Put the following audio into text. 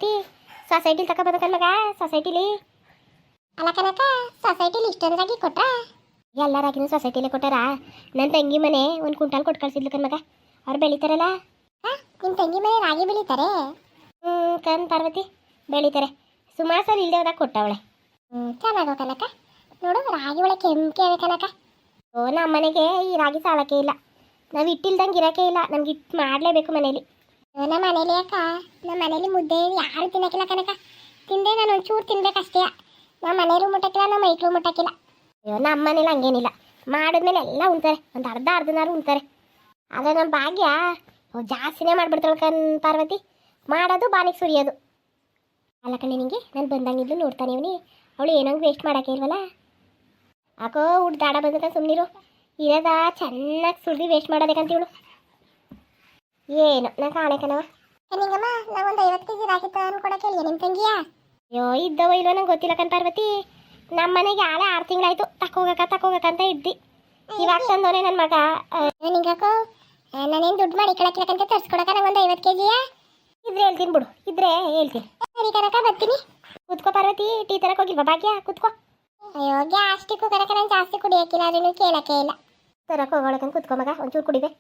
ಪಾರ್ವತಿ ಸೊಸೈಟಿಲಿ ತಗೊಬರ್ಬೇಕನ್ ಮಗ ಸೊಸೈಟಿಲಿ ಅಲ್ಲ ಕನಕ ಸೊಸೈಟಿಲಿ ಇಷ್ಟೊಂದು ರಾಗಿ ಕೊಟ್ರ ಎಲ್ಲ ರಾಗಿನೂ ಸೊಸೈಟಿಲೇ ಕೊಟ್ಟಾರ. ನನ್ನ ತಂಗಿ ಮನೆ ಒಂದು ಕ್ವಿಂಟಾಲ್ ಕೊಟ್ಟು ಕಳ್ಸಿದ್ಲು ಕನ್ ಮಗ. ಅವ್ರು ಬೆಳಿತಾರಲ್ಲ. ನಿಮ್ಮ ತಂಗಿ ಮನೆ ರಾಗಿ ಬೆಳಿತಾರೆ? ಕಣ್ ಪಾರ್ವತಿ ಬೆಳಿತಾರೆ. ಸುಮಾರು ಸಲ ಇಲ್ಲದೆ ಹೋದಾಗ ಕೊಟ್ಟವಳೆ. ಚೆನ್ನಾಗೋ ಕನಕ. ನೋಡು ರಾಗಿ ಒಳಗೆ ಕೆಂಪೆ ಅವೆ ಕನಕ. ಓ ನಮ್ಮ ಮನೆಗೆ ಈ ರಾಗಿ ಸಾಲಕ್ಕೆ ಇಲ್ಲ. ನಾವು ಇಟ್ಟಿಲ್ದಂಗೆ ಇರೋಕ್ಕೆ ಇಲ್ಲ. ನಮ್ಗೆ ಇಟ್ಟು ಮಾಡಲೇಬೇಕು ಮನೇಲಿ. ನಮ್ಮ ಮನೇಲಿ ಅಕ್ಕ, ನಮ್ಮ ಮನೇಲಿ ಮುದ್ದೆ ಯಾರು ತಿನ್ನಕ್ಕಿಲ್ಲ ಕನಕ. ತಿಂದೆ ನಾನು ಒಂಚೂರು ತಿನ್ಬೇಕಷ್ಟೇ. ನಮ್ಮ ಮನೆಯಲ್ಲೂ ಮುಟ್ಟಕ್ಕಿಲ್ಲ, ನಮ್ಮ ಮೈಕ್ಳು ಮುಟ್ಟಕ್ಕಿಲ್ಲ. ಅಯ್ಯೋ ನಮ್ಮ ಮನೇಲಿ ಹಂಗೇನಿಲ್ಲ. ಮಾಡಿದ್ಮೇಲೆ ಎಲ್ಲ ಉಣ್ತಾರೆ. ಒಂದು ಅರ್ಧನಾರು ಉಣ್ತಾರೆ. ಆದರೆ ನಮ್ಮ ಭಾಗ್ಯ ಜಾಸ್ತಿನೇ ಮಾಡಿಬಿಡ್ತಾಳೆ ಕಣ್ ಪಾರ್ವತಿ. ಮಾಡೋದು ಬಾನಿಗೆ ಸುರಿಯೋದು. ಅಲ್ಲ ಕಣೆ ನಿನಗೆ ನಾನು ಬಂದಂಗಿದ್ದು ನೋಡ್ತಾನೆ ಇವನಿ. ಅವಳು ಏನಂಗೆ ವೇಸ್ಟ್ ಮಾಡೋಕ್ಕೆ ಇಲ್ವಲ್ಲ. ಯಾಕೋ ದಾಡ ಬಂದ ಸುಮ್ಮನಿರು. ಇರೋದ ಚೆನ್ನಾಗಿ ಸುರಿದು ವೇಸ್ಟ್ ಮಾಡೋದೇಕಂತ ಇವಳು. ಏನು ನಾ ಕಾಣೆ ಕಣವ. ನಿಂಗಮ್ಮ ನಾವೊಂದು 50 kg ರಾಗಿ ತಂದ್ಕೊಡಕ್ಕೆ ಹೇಳಿ ನಿಮ್ಮ ತಂಗಿಯಾ? ಅಯ್ಯೋ ಇದ್ದವೋ ಇಲ್ವೋ ನಂಗೆ ಗೊತ್ತಿಲ್ಲ ಕಣ್ ಪಾರ್ವತಿ. ನಮ್ಮ ಮನೆಗೆ ಆಳೆ 6 ತಿಂಗಳಾಯ್ತು ತಕೋಗಕ್ಕ ಇದ್ದಿ. ಇವಾಗ ತಂದವನೇ ನನ್ನ ಮಗ. ನಿಂಗಕ್ಕೋ ನಾನೇನು ದುಡ್ಡು ಮಾಡಿ ಕಳಕ್ಕಿಲ್ಲಕ್ಕಂತ ತರ್ಸ್ಕೊಡಕ್ಕ ನಂಗೊಂದು 50 kg ಇದ್ರೆ ಹೇಳ್ತೀನಿ ಬಿಡು. ಇದ್ರೆ ಹೇಳ್ತೀನಿ. ಸರಿ ಕನಕ ಬರ್ತೀನಿ. ಕೂತ್ಕೋ ಪಾರ್ವತಿ. ಟೀ ತರಕ್ಕೆ ಹೋಗಿಲ್ವಾ ಭಾಗ್ಯ? ಕೂತ್ಕೋ. ಅಯ್ಯೋ ಗ್ಯಾಸ್ಟಿಕ್ಕು ಕನಕ ನಾನು ಜಾಸ್ತಿ ಕುಡಿಯೋಕ್ಕಿಲ್ಲ, ಅದನ್ನು ಕೇಳಕ್ಕೆ ಇಲ್ಲ. ತರಕ್ಕೆ ಹೋಗೋಳಕಂತ ಕೂತ್ಕೋ ಮಗ. ಒಂಚೂರು ಕುಡಿದೆ.